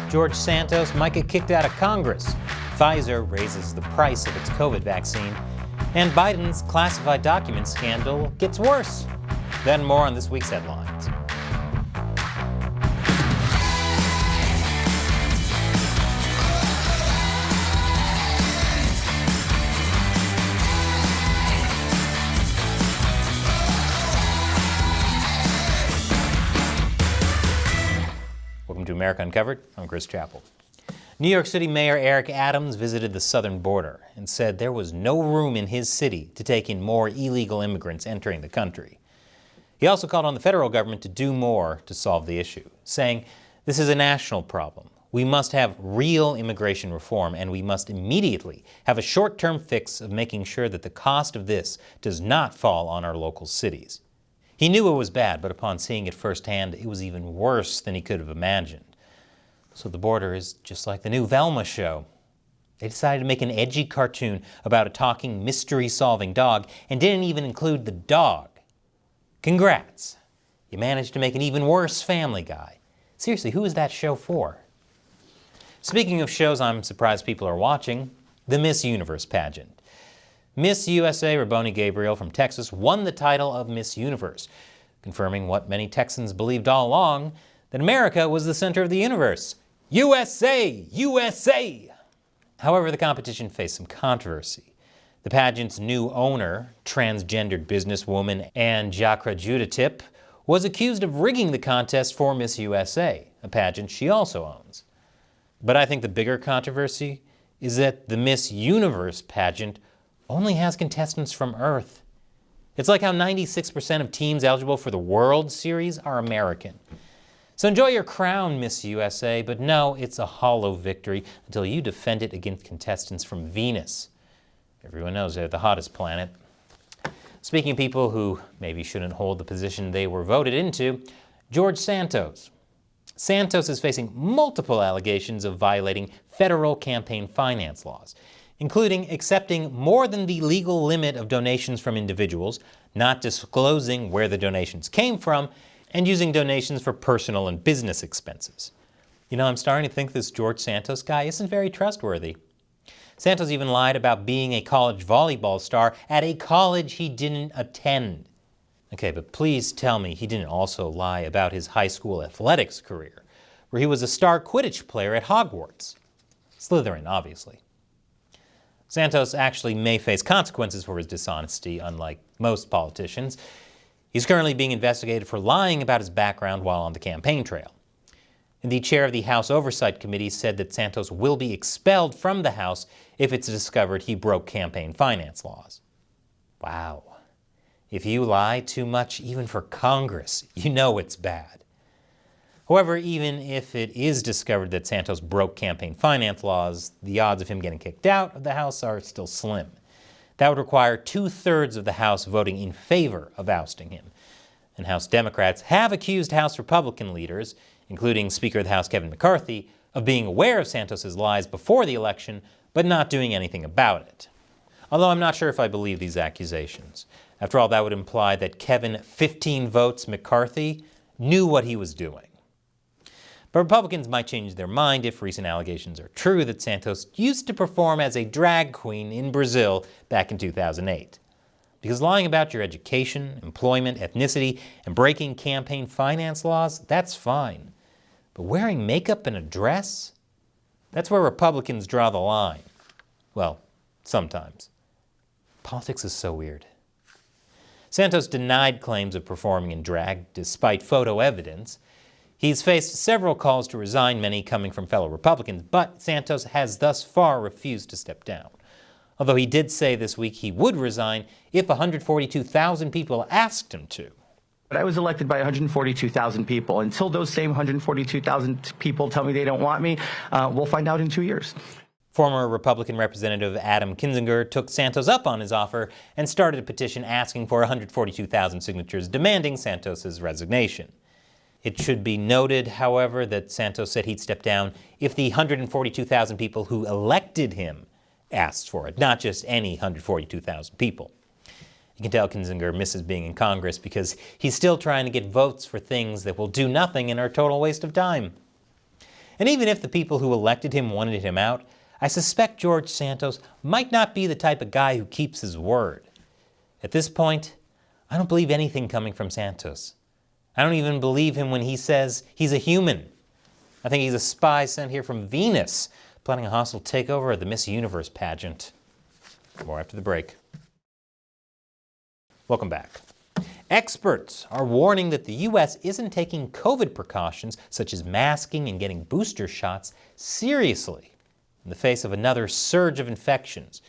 George Santos might get kicked out of Congress. Pfizer raises the price of its COVID vaccine. And Biden's classified documents scandal gets worse. Then more on this week's headlines. Welcome to America Uncovered. I'm Chris Chappell. New York City Mayor Eric Adams visited the southern border and said there was no room in his city to take in more illegal immigrants entering the country. He also called on the federal government to do more to solve the issue, saying, "This is a national problem. We must have real immigration reform, and we must immediately have a short-term fix of making sure that the cost of this does not fall on our local cities." He knew it was bad, but upon seeing it firsthand, it was even worse than he could have imagined. So the border is just like the new Velma show. They decided to make an edgy cartoon about a talking, mystery-solving dog and didn't even include the dog. Congrats! You managed to make an even worse Family Guy. Seriously, who is that show for? Speaking of shows I'm surprised people are watching, the Miss Universe pageant. Miss USA Raboni Gabriel from Texas won the title of Miss Universe, confirming what many Texans believed all along, that America was the center of the universe. USA! USA! However, the competition faced some controversy. The pageant's new owner, transgendered businesswoman Ann Jacra-Judatip, was accused of rigging the contest for Miss USA, a pageant she also owns. But I think the bigger controversy is that the Miss Universe pageant only has contestants from Earth. It's like how 96% of teams eligible for the World Series are American. So enjoy your crown, Miss USA, but no, it's a hollow victory until you defend it against contestants from Venus. Everyone knows they're the hottest planet. Speaking of people who maybe shouldn't hold the position they were voted into, George Santos. Santos is facing multiple allegations of violating federal campaign finance laws, including accepting more than the legal limit of donations from individuals, not disclosing where the donations came from, and using donations for personal and business expenses. You know, I'm starting to think this George Santos guy isn't very trustworthy. Santos even lied about being a college volleyball star at a college he didn't attend. Okay, but please tell me he didn't also lie about his high school athletics career, where he was a star Quidditch player at Hogwarts. Slytherin, obviously. Santos actually may face consequences for his dishonesty, unlike most politicians. He's currently being investigated for lying about his background while on the campaign trail. And the chair of the House Oversight Committee said that Santos will be expelled from the House if it's discovered he broke campaign finance laws. Wow. If you lie too much, even for Congress, you know it's bad. However, even if it is discovered that Santos broke campaign finance laws, the odds of him getting kicked out of the House are still slim. That would require 2/3 of the House voting in favor of ousting him. And House Democrats have accused House Republican leaders, including Speaker of the House Kevin McCarthy, of being aware of Santos's lies before the election, but not doing anything about it. Although I'm not sure if I believe these accusations. After all, that would imply that Kevin 15 votes McCarthy knew what he was doing. But Republicans might change their mind if recent allegations are true that Santos used to perform as a drag queen in Brazil back in 2008. Because lying about your education, employment, ethnicity, and breaking campaign finance laws, that's fine. But wearing makeup and a dress? That's where Republicans draw the line. Well, sometimes. Politics is so weird. Santos denied claims of performing in drag despite photo evidence. He's faced several calls to resign, many coming from fellow Republicans, but Santos has thus far refused to step down. Although he did say this week he would resign if 142,000 people asked him to. But I was elected by 142,000 people. Until those same 142,000 people tell me they don't want me, we'll find out in 2 years. Former Republican Representative Adam Kinzinger took Santos up on his offer and started a petition asking for 142,000 signatures demanding Santos's resignation. It should be noted, however, that Santos said he'd step down if the 142,000 people who elected him asked for it, not just any 142,000 people. You can tell Kinzinger misses being in Congress because he's still trying to get votes for things that will do nothing and are a total waste of time. And even if the people who elected him wanted him out, I suspect George Santos might not be the type of guy who keeps his word. At this point, I don't believe anything coming from Santos. I don't even believe him when he says he's a human. I think he's a spy sent here from Venus, planning a hostile takeover of the Miss Universe pageant. More after the break. Welcome back. Experts are warning that the U.S. isn't taking COVID precautions, such as masking and getting booster shots, seriously in the face of another surge of infections.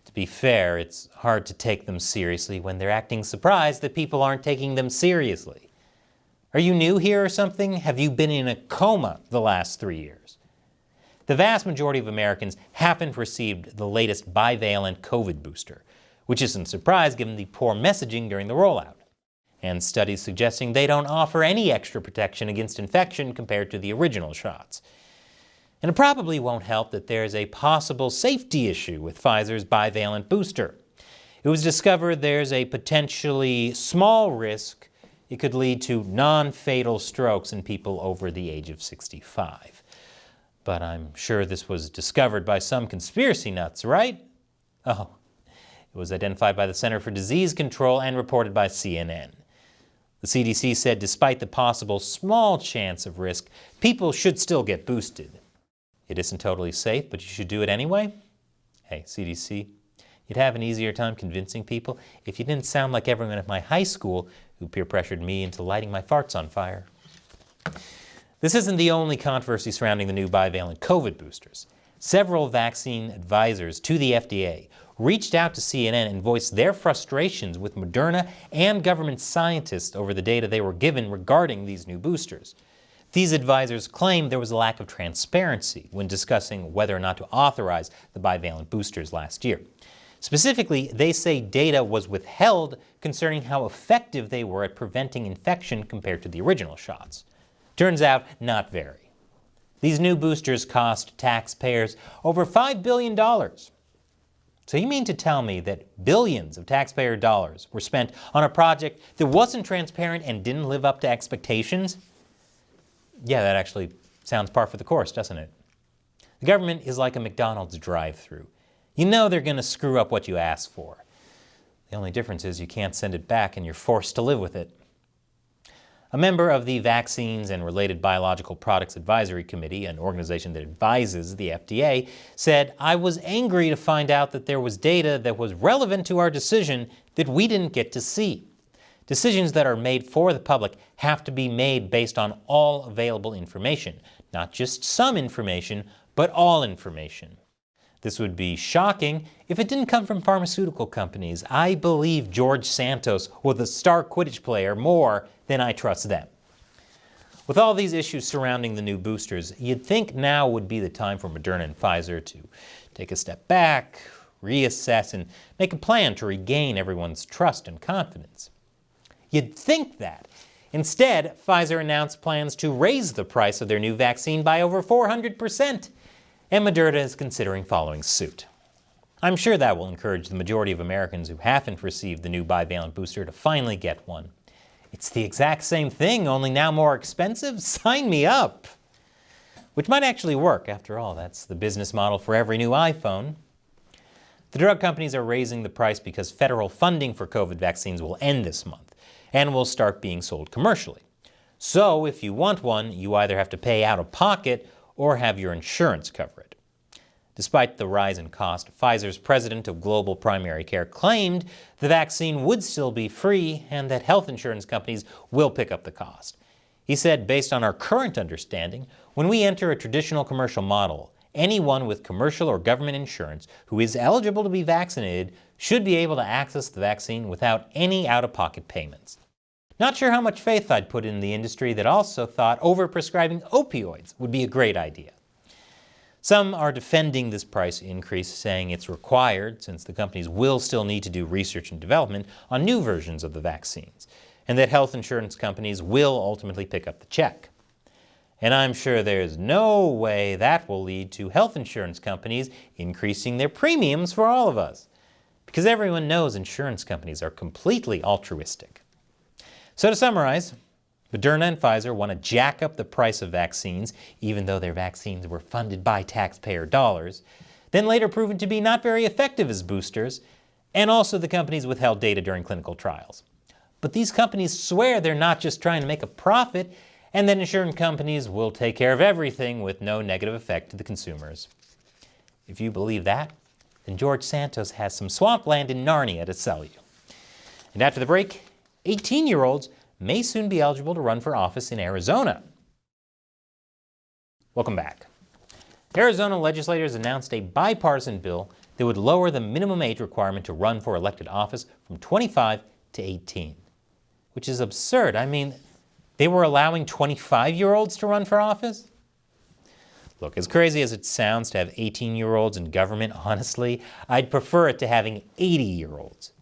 To be fair, it's hard to take them seriously when they're acting surprised that people aren't taking them seriously. Are you new here or something? Have you been in a coma the last 3 years? The vast majority of Americans haven't received the latest bivalent COVID booster, which isn't a surprise given the poor messaging during the rollout, and studies suggesting they don't offer any extra protection against infection compared to the original shots. And it probably won't help that there's a possible safety issue with Pfizer's bivalent booster. It was discovered there's a potentially small risk it could lead to non-fatal strokes in people over the age of 65. But I'm sure this was discovered by some conspiracy nuts, right? Oh, it was identified by the Center for Disease Control and reported by CNN. The CDC said despite the possible small chance of risk, people should still get boosted. It isn't totally safe, but you should do it anyway? Hey, CDC, you'd have an easier time convincing people if you didn't sound like everyone at my high school who peer pressured me into lighting my farts on fire. This isn't the only controversy surrounding the new bivalent COVID boosters. Several vaccine advisors to the FDA reached out to CNN and voiced their frustrations with Moderna and government scientists over the data they were given regarding these new boosters. These advisors claimed there was a lack of transparency when discussing whether or not to authorize the bivalent boosters last year. Specifically, they say data was withheld concerning how effective they were at preventing infection compared to the original shots. Turns out, not very. These new boosters cost taxpayers over $5 billion. So you mean to tell me that billions of taxpayer dollars were spent on a project that wasn't transparent and didn't live up to expectations? Yeah, that actually sounds par for the course, doesn't it? The government is like a McDonald's drive-thru. You know they're going to screw up what you ask for. The only difference is you can't send it back and you're forced to live with it. A member of the Vaccines and Related Biological Products Advisory Committee, an organization that advises the FDA, said, "I was angry to find out that there was data that was relevant to our decision that we didn't get to see. Decisions that are made for the public have to be made based on all available information, not just some information, but all information. This would be shocking if it didn't come from pharmaceutical companies. I believe George Santos was a star Quidditch player more than I trust them." With all these issues surrounding the new boosters, you'd think now would be the time for Moderna and Pfizer to take a step back, reassess, and make a plan to regain everyone's trust and confidence. You'd think that. Instead, Pfizer announced plans to raise the price of their new vaccine by over 400%, and Moderna is considering following suit. I'm sure that will encourage the majority of Americans who haven't received the new bivalent booster to finally get one. It's the exact same thing, only now more expensive? Sign me up! Which might actually work, after all, that's the business model for every new iPhone. The drug companies are raising the price because federal funding for COVID vaccines will end this month and will start being sold commercially. So if you want one, you either have to pay out of pocket or have your insurance cover it. Despite the rise in cost, Pfizer's president of global primary care claimed the vaccine would still be free and that health insurance companies will pick up the cost. He said, "Based on our current understanding, when we enter a traditional commercial model, anyone with commercial or government insurance who is eligible to be vaccinated should be able to access the vaccine without any out-of-pocket payments." Not sure how much faith I'd put in the industry that also thought overprescribing opioids would be a great idea. Some are defending this price increase, saying it's required since the companies will still need to do research and development on new versions of the vaccines, and that health insurance companies will ultimately pick up the check. And I'm sure there's no way that will lead to health insurance companies increasing their premiums for all of us, because everyone knows insurance companies are completely altruistic. So to summarize, Moderna and Pfizer want to jack up the price of vaccines, even though their vaccines were funded by taxpayer dollars, then later proven to be not very effective as boosters, and also the companies withheld data during clinical trials. But these companies swear they're not just trying to make a profit, and that insurance companies will take care of everything with no negative effect to the consumers. If you believe that, then George Santos has some swampland in Narnia to sell you. And after the break, 18-year-olds may soon be eligible to run for office in Arizona. Welcome back. Arizona legislators announced a bipartisan bill that would lower the minimum age requirement to run for elected office from 25 to 18, which is absurd. I mean, they were allowing 25-year-olds to run for office? Look, as crazy as it sounds to have 18-year-olds in government, honestly, I'd prefer it to having 80-year-olds.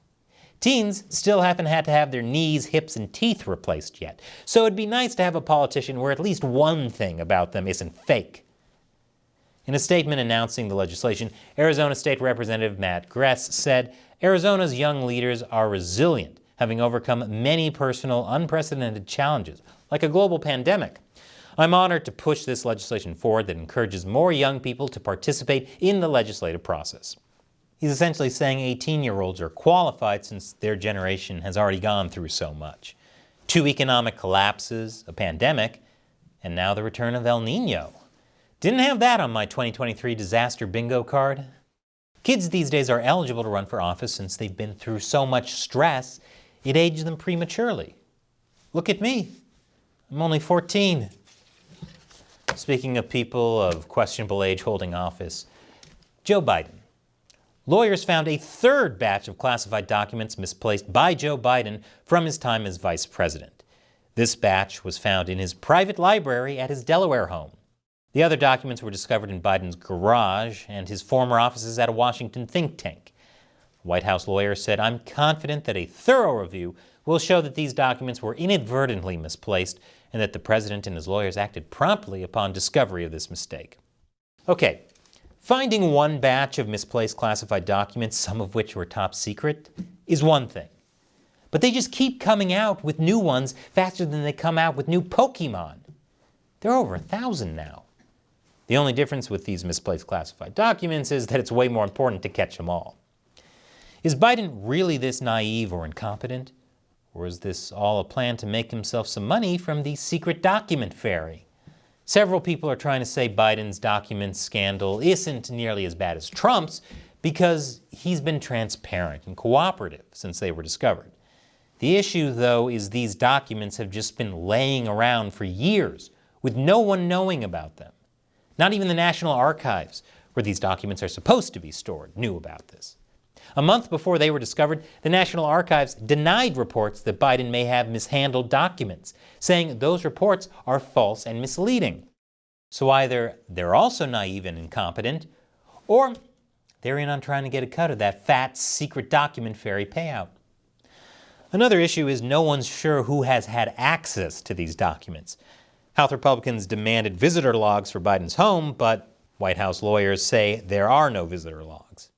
Teens still haven't had to have their knees, hips, and teeth replaced yet, so it'd be nice to have a politician where at least one thing about them isn't fake. In a statement announcing the legislation, Arizona State Representative Matt Gress said, "Arizona's young leaders are resilient, having overcome many personal, unprecedented challenges, like a global pandemic. I'm honored to push this legislation forward that encourages more young people to participate in the legislative process." He's essentially saying 18-year-olds are qualified since their generation has already gone through so much. 2 economic collapses, a pandemic, and now the return of El Nino. Didn't have that on my 2023 disaster bingo card. Kids these days are eligible to run for office since they've been through so much stress, it aged them prematurely. Look at me. I'm only 14. Speaking of people of questionable age holding office, Joe Biden. Lawyers found a third batch of classified documents misplaced by Joe Biden from his time as vice president. This batch was found in his private library at his Delaware home. The other documents were discovered in Biden's garage and his former offices at a Washington think tank. White House lawyers said, "I'm confident that a thorough review will show that these documents were inadvertently misplaced and that the president and his lawyers acted promptly upon discovery of this mistake." Okay, finding one batch of misplaced classified documents, some of which were top secret, is one thing. But they just keep coming out with new ones faster than they come out with new Pokemon. There are over 1,000 now. The only difference with these misplaced classified documents is that it's way more important to catch them all. Is Biden really this naive or incompetent? Or is this all a plan to make himself some money from the secret document fairy? Several people are trying to say Biden's documents scandal isn't nearly as bad as Trump's because he's been transparent and cooperative since they were discovered. The issue, though, is these documents have just been laying around for years with no one knowing about them. Not even the National Archives, where these documents are supposed to be stored, knew about this. A month before they were discovered, the National Archives denied reports that Biden may have mishandled documents, saying those reports are false and misleading. So either they're also naive and incompetent, or they're in on trying to get a cut of that fat secret document fairy payout. Another issue is no one's sure who has had access to these documents. House Republicans demanded visitor logs for Biden's home, but White House lawyers say there are no visitor logs.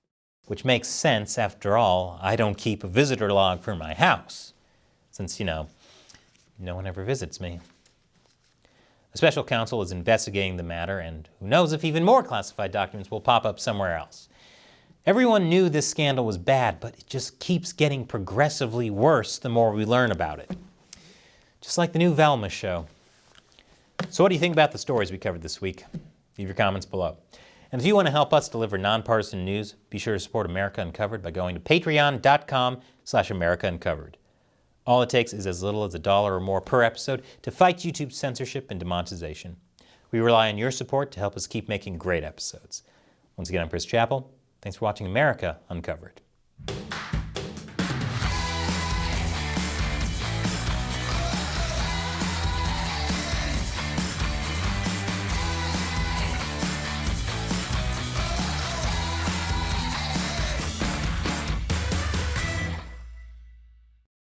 Which makes sense, after all, I don't keep a visitor log for my house, since, no one ever visits me. A special counsel is investigating the matter, and who knows if even more classified documents will pop up somewhere else. Everyone knew this scandal was bad, but it just keeps getting progressively worse the more we learn about it. Just like the new Velma show. So what do you think about the stories we covered this week? Leave your comments below. And if you want to help us deliver nonpartisan news, be sure to support America Uncovered by going to patreon.com/America Uncovered. All it takes is as little as $1 or more per episode to fight YouTube's censorship and demonetization. We rely on your support to help us keep making great episodes. Once again, I'm Chris Chappell. Thanks for watching America Uncovered.